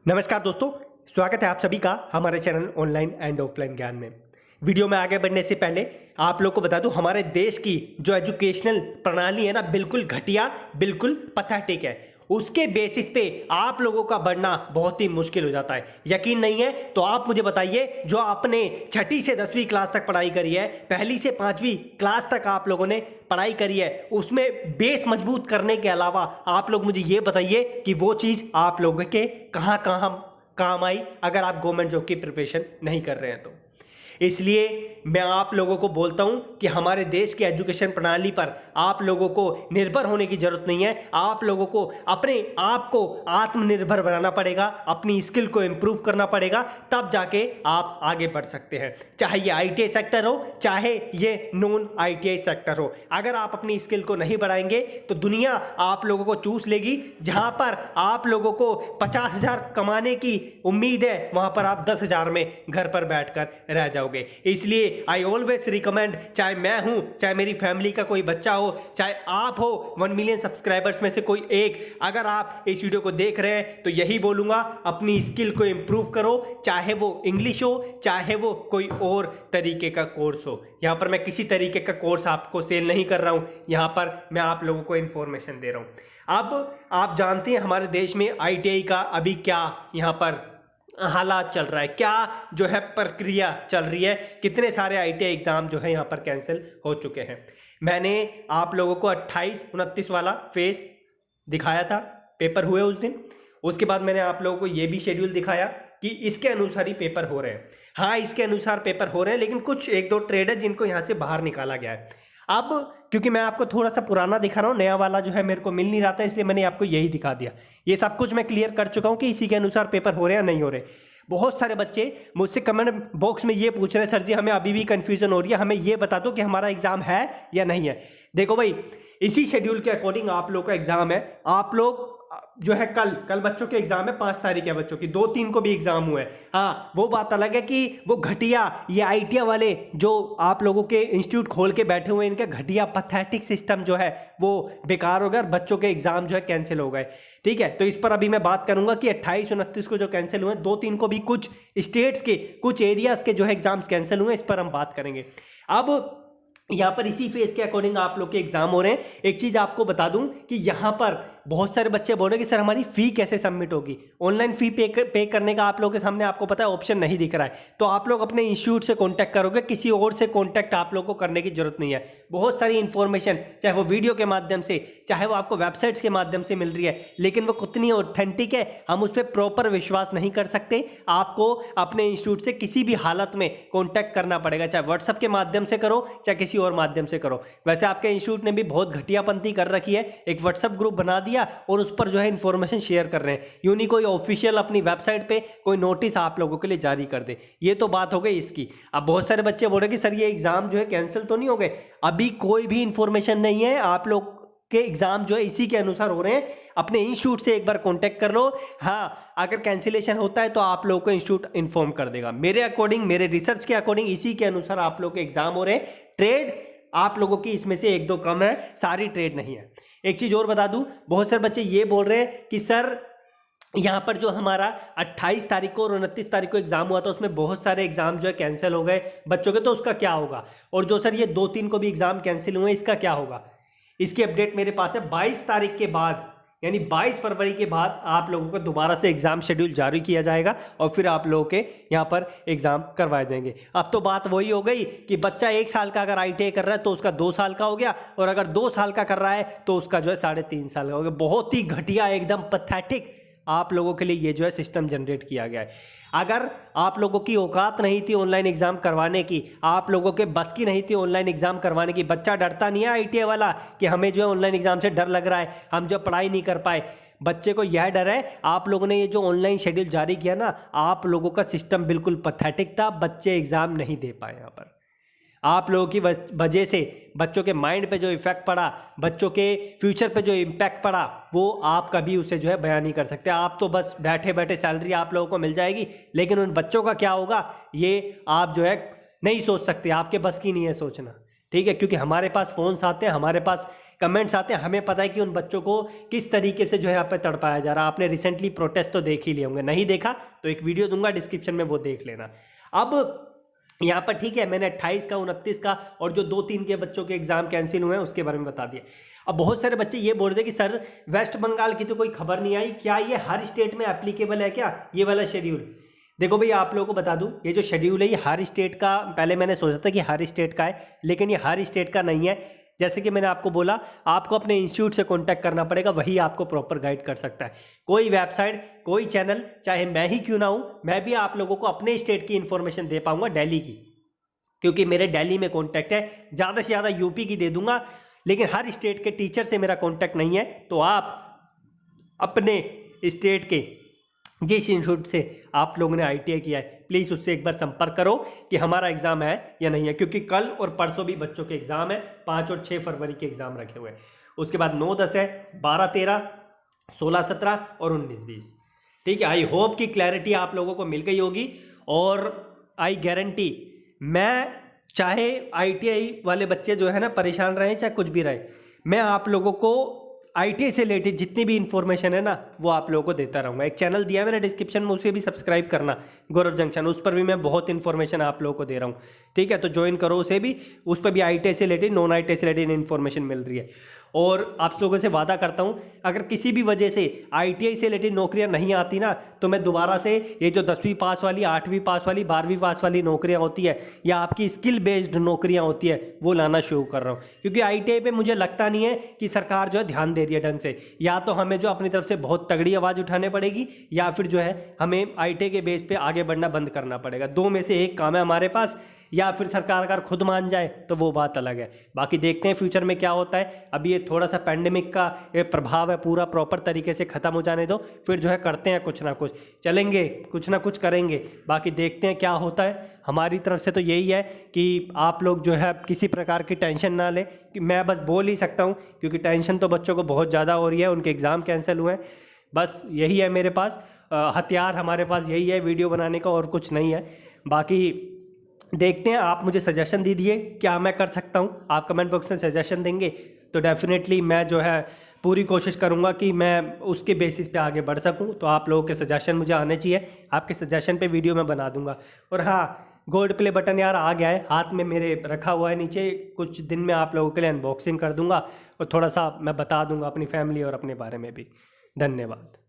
नमस्कार दोस्तों, स्वागत है आप सभी का हमारे चैनल ऑनलाइन एंड ऑफलाइन ज्ञान में। वीडियो में आगे बढ़ने से पहले आप लोग को बता दूं, हमारे देश की जो एजुकेशनल प्रणाली है ना, बिल्कुल घटिया, बिल्कुल पैथेटिक है। उसके बेसिस पे आप लोगों का बढ़ना बहुत ही मुश्किल हो जाता है। यकीन नहीं है तो आप मुझे बताइए, जो आपने छठी से 10वीं क्लास तक पढ़ाई करी है, पहली से 5वीं क्लास तक आप लोगों ने पढ़ाई करी है, उसमें बेस मजबूत करने के अलावा आप लोग मुझे ये बताइए कि वो चीज़ आप लोगों के कहाँ कहाँ काम आई, अगर आप गवर्नमेंट जॉब की प्रिपरेशन नहीं कर रहे हैं तो। इसलिए मैं आप लोगों को बोलता हूं कि हमारे देश की एजुकेशन प्रणाली पर आप लोगों को निर्भर होने की जरूरत नहीं है। आप लोगों को अपने आप को आत्मनिर्भर बनाना पड़ेगा, अपनी स्किल को इंप्रूव करना पड़ेगा, तब जाके आप आगे बढ़ सकते हैं। चाहे ये आईटीआई सेक्टर हो, चाहे ये नॉन आईटीआई सेक्टर हो, अगर आप अपनी स्किल को नहीं बढ़ाएंगे तो दुनिया आप लोगों को चूस लेगी। जहां पर आप लोगों को 50,000 कमाने की उम्मीद है, वहां पर आप 10,000 में घर पर बैठकर रह जाओगे। इसलिए आई ऑलवेज रिकमेंड, चाहे मैं हूं, चाहे मेरी फैमिली का कोई बच्चा हो, चाहे आप हो 1 मिलियन सब्सक्राइबर्स में से कोई एक, अगर आप इस वीडियो को देख रहे हैं तो यही बोलूंगा, अपनी स्किल को इंप्रूव करो। चाहे वो इंग्लिश हो, चाहे वो कोई और तरीके का कोर्स हो। यहां पर मैं किसी तरीके का कोर्स आपको सेल नहीं कर रहा हूं, यहां पर मैं आप लोगों को इंफॉर्मेशन दे रहा हूं। अब आप जानते हैं हमारे देश में आईटीआई का अभी क्या यहां पर हालात चल रहा है, क्या जो है प्रक्रिया चल रही है, कितने सारे आईटीआई एग्जाम जो है यहाँ पर कैंसिल हो चुके हैं। मैंने आप लोगों को 28-29 वाला फेस दिखाया था, पेपर हुए उस दिन। उसके बाद मैंने आप लोगों को ये भी शेड्यूल दिखाया कि इसके अनुसार ही पेपर हो रहे हैं। हाँ, इसके अनुसार पेपर हो रहे हैं, लेकिन कुछ 1-2 ट्रेड है जिनको यहाँ से बाहर निकाला गया है। अब क्योंकि मैं आपको थोड़ा सा पुराना दिखा रहा हूँ, नया वाला जो है मेरे को मिल नहीं रहा था, इसलिए मैंने आपको यही दिखा दिया। ये सब कुछ मैं क्लियर कर चुका हूँ कि इसी के अनुसार पेपर हो रहे हैं या नहीं हो रहे। बहुत सारे बच्चे मुझसे कमेंट बॉक्स में ये पूछ रहे हैं, सर जी हमें अभी भी कंफ्यूजन हो रही है, हमें ये बता दो कि हमारा एग्जाम है या नहीं है। देखो भाई, इसी शेड्यूल के अकॉर्डिंग आप लोग का एग्जाम है। आप लोग जो है कल बच्चों के एग्जाम है, 5 तारीख है बच्चों की, 2-3 को भी एग्जाम हुए। हाँ, वो बात अलग है कि वो घटिया, ये आईटीआई वाले जो आप लोगों के इंस्टीट्यूट खोल के बैठे हुए हैं, इनका घटिया पैथेटिक सिस्टम जो है वो बेकार हो गया और बच्चों के एग्जाम जो है कैंसिल हो गए। ठीक है, तो इस पर अभी मैं बात करूंगा कि 28-29 को जो कैंसिल हुए, 2-3 को भी कुछ स्टेट्स के, कुछ एरियाज के जो है एग्जाम्स कैंसिल हुए, इस पर हम बात करेंगे। अब यहाँ पर इसी फेज के अकॉर्डिंग आप लोग के एग्जाम हो रहे हैं। एक चीज आपको बता दूं कि यहाँ पर बहुत सारे बच्चे बोल रहे हैं कि सर हमारी फी कैसे सबमिट होगी। ऑनलाइन फी पे करने का आप लोगों के सामने आपको पता है ऑप्शन नहीं दिख रहा है, तो आप लोग अपने इंस्टीट्यूट से कांटेक्ट करोगे, किसी और से कांटेक्ट आप लोग को करने की जरूरत नहीं है। बहुत सारी इंफॉर्मेशन, चाहे वो वीडियो के माध्यम से, चाहे वो आपको वेबसाइट्स के माध्यम से मिल रही है, लेकिन वो कितनी ऑथेंटिक है हम उस पर प्रॉपर विश्वास नहीं कर सकते। आपको अपने इंस्टीट्यूट से किसी भी हालत में कॉन्टैक्ट करना पड़ेगा, चाहे व्हाट्सएप के माध्यम से करो, चाहे किसी और माध्यम से करो। वैसे आपके इंस्टीट्यूट ने भी बहुत घटियापंती कर रखी है, एक व्हाट्सएप ग्रुप बना दिया और उस पर जो है इंफॉर्मेशन शेयर कर रहे हैं, यूं नहीं कोई ऑफिशियल अपनी वेबसाइट पे कोई नोटिस आप लोगों के लिए जारी कर दे। ये तो बात हो गई इसकी। अब बहुत सारे बच्चे बोल रहे कि सर ये एग्जाम जो है कैंसिल तो नहीं हो गए। अभी कोई भी इंफॉर्मेशन नहीं है, आप लोग के एग्जाम जो है इसी के अनुसार हो रहे हैं। अपने इंस्टीट्यूट से एक बार कांटेक्ट कर लो। हाँ, अगर कैंसिलेशन होता है तो आप लोगों को इंस्टीट्यूट इन्फॉर्म कर देगा। मेरे अकॉर्डिंग, मेरे रिसर्च के अकॉर्डिंग इसी के अनुसार आप लोग के एग्जाम हो रहे हैं। ट्रेड आप लोगों की इसमें से 1-2 कम है, सारी ट्रेड नहीं है। एक चीज और बता दूं, बहुत सारे बच्चे ये बोल रहे हैं कि सर यहाँ पर जो हमारा 28 तारीख को और 29 तारीख को एग्जाम हुआ था, उसमें बहुत सारे एग्जाम जो है कैंसिल हो गए बच्चों के, तो उसका क्या होगा। और जो सर ये 2-3 को भी एग्जाम कैंसिल हुए, इसका क्या होगा। इसकी अपडेट मेरे पास है। 22 तारीख के बाद, यानी 22 फरवरी के बाद आप लोगों को दोबारा से एग्जाम शेड्यूल जारी किया जाएगा और फिर आप लोगों के यहाँ पर एग्जाम करवाए जाएंगे। अब तो बात वही हो गई कि बच्चा 1 साल का अगर आईटीआई कर रहा है तो उसका 2 साल का हो गया, और अगर 2 साल का कर रहा है तो उसका जो है 3.5 साल का हो गया। बहुत ही घटिया, एकदम पैथेटिक आप लोगों के लिए ये जो है सिस्टम जनरेट किया गया है। अगर आप लोगों की औकात नहीं थी ऑनलाइन एग्जाम करवाने की, आप लोगों के बस की नहीं थी ऑनलाइन एग्जाम करवाने की, बच्चा डरता नहीं है आईटीआई वाला कि हमें जो है ऑनलाइन एग्जाम से डर लग रहा है, हम जो पढ़ाई नहीं कर पाए। बच्चे को यह डर है, आप लोगों ने ये जो ऑनलाइन शेड्यूल जारी किया ना, आप लोगों का सिस्टम बिल्कुल पैथेटिक था, बच्चे एग्जाम नहीं दे पाए। यहाँ पर आप लोगों की वजह से बच्चों के माइंड पे जो इफेक्ट पड़ा, बच्चों के फ्यूचर पे जो इम्पैक्ट पड़ा, वो आप कभी उसे जो है बयान नहीं कर सकते। आप तो बस बैठे बैठे सैलरी आप लोगों को मिल जाएगी, लेकिन उन बच्चों का क्या होगा ये आप जो है नहीं सोच सकते, आपके बस की नहीं है सोचना। ठीक है, क्योंकि हमारे पास फ़ोन्स आते हैं, हमारे पास कमेंट्स आते हैं, हमें पता है कि उन बच्चों को किस तरीके से जो है यहाँ पे तड़पाया जा रहा है। आपने रिसेंटली प्रोटेस्ट तो देख ही लिए होंगे, नहीं देखा तो एक वीडियो दूंगा डिस्क्रिप्शन में, वो देख लेना। अब यहाँ पर ठीक है, मैंने 28 का 29 का और जो 2-3 के बच्चों के एग्जाम कैंसिल हुए हैं उसके बारे में बता दिया। अब बहुत सारे बच्चे ये बोल रहे थे कि सर वेस्ट बंगाल की तो कोई खबर नहीं आई, क्या ये हर स्टेट में एप्लीकेबल है क्या ये वाला शेड्यूल? देखो भैया, आप लोगों को बता दूं, ये जो शेड्यूल है ये हर स्टेट का, पहले मैंने सोचा था कि हर स्टेट का है, लेकिन ये हर स्टेट का नहीं है। जैसे कि मैंने आपको बोला, आपको अपने इंस्टीट्यूट से कांटेक्ट करना पड़ेगा, वही आपको प्रॉपर गाइड कर सकता है। कोई वेबसाइट, कोई चैनल, चाहे मैं ही क्यों ना हूं, मैं भी आप लोगों को अपने स्टेट की इंफॉर्मेशन दे पाऊंगा, दिल्ली की, क्योंकि मेरे दिल्ली में कॉन्टैक्ट है। ज़्यादा से ज़्यादा यूपी की दे दूंगा, लेकिन हर स्टेट के टीचर से मेरा कॉन्टैक्ट नहीं है। तो आप अपने स्टेट के जिस इंस्टीट्यूट से आप लोगों ने ITI किया है, प्लीज़ उससे एक बार संपर्क करो कि हमारा एग्ज़ाम है या नहीं है, क्योंकि कल और परसों भी बच्चों के एग्ज़ाम है, 5 और 6 फरवरी के एग्ज़ाम रखे हुए हैं। उसके बाद 9-10 है, 12-13, 16-17 और 19-20। ठीक है, आई होप कि क्लैरिटी आप लोगों को मिल गई होगी। और आई गारंटी, मैं चाहे ITI वाले बच्चे जो है ना परेशान रहे, चाहे कुछ भी रहे, मैं आप लोगों को ITI से रिलेटेड जितनी भी इंफॉर्मेशन है ना वो आप लोगों को देता रहूँगा। एक चैनल दिया है मैंने डिस्क्रिप्शन में, उसे भी सब्सक्राइब करना, गौरव जंक्शन, उस पर भी मैं बहुत इन्फॉर्मेशन आप लोगों को दे रहा हूँ। ठीक है, तो ज्वाइन करो उसे भी, उस पर भी ITI से रिलेटेड, नॉन ITI से रिलेटेड इन्फॉर्मेशन मिल रही है। और आप लोगों से वादा करता हूँ, अगर किसी भी वजह से ITI से रिलेटेड नौकरियाँ नहीं आती ना, तो मैं दोबारा से ये जो 10वीं पास वाली, 8वीं पास वाली, 12वीं पास वाली नौकरियाँ होती है, या आपकी स्किल बेस्ड नौकरियाँ होती है, वो लाना शुरू कर रहा हूँ। क्योंकि ITI पे मुझे लगता नहीं है कि सरकार जो है ध्यान दे रही है ढंग से। या तो हमें जो अपनी तरफ से बहुत तगड़ी आवाज़ उठाने पड़ेगी, या फिर जो है हमें ITI के बेस पे आगे बढ़ना बंद करना पड़ेगा। दो में से एक काम है हमारे पास, या फिर सरकार अगर खुद मान जाए तो वो बात अलग है। बाकी देखते हैं फ्यूचर में क्या होता है। अभी ये थोड़ा सा पैंडेमिक का ये प्रभाव है, पूरा प्रॉपर तरीके से ख़त्म हो जाने दो, फिर जो है करते हैं कुछ ना कुछ, चलेंगे कुछ ना कुछ करेंगे। बाकी देखते हैं क्या होता है। हमारी तरफ से तो यही है कि आप लोग जो है किसी प्रकार की टेंशन ना लें, कि मैं बस बोल ही सकता हूँ, क्योंकि टेंशन तो बच्चों को बहुत ज़्यादा हो रही है, उनके एग्ज़ाम कैंसिल हुए हैं। बस यही है मेरे पास हथियार, हमारे पास यही है वीडियो बनाने का, और कुछ नहीं है। बाकी देखते हैं, आप मुझे सजेशन दीजिए क्या मैं कर सकता हूँ। आप कमेंट बॉक्स में सजेशन देंगे तो डेफिनेटली मैं जो है पूरी कोशिश करूँगा कि मैं उसके बेसिस पे आगे बढ़ सकूँ। तो आप लोगों के सजेशन मुझे आने चाहिए, आपके सजेशन पे वीडियो मैं बना दूँगा। और हाँ, गोल्ड प्ले बटन यार आ गया है, हाथ में मेरे रखा हुआ है नीचे, कुछ दिन में आप लोगों के लिए अनबॉक्सिंग कर दूँगा और थोड़ा सा मैं बता दूँगा अपनी फैमिली और अपने बारे में भी। धन्यवाद।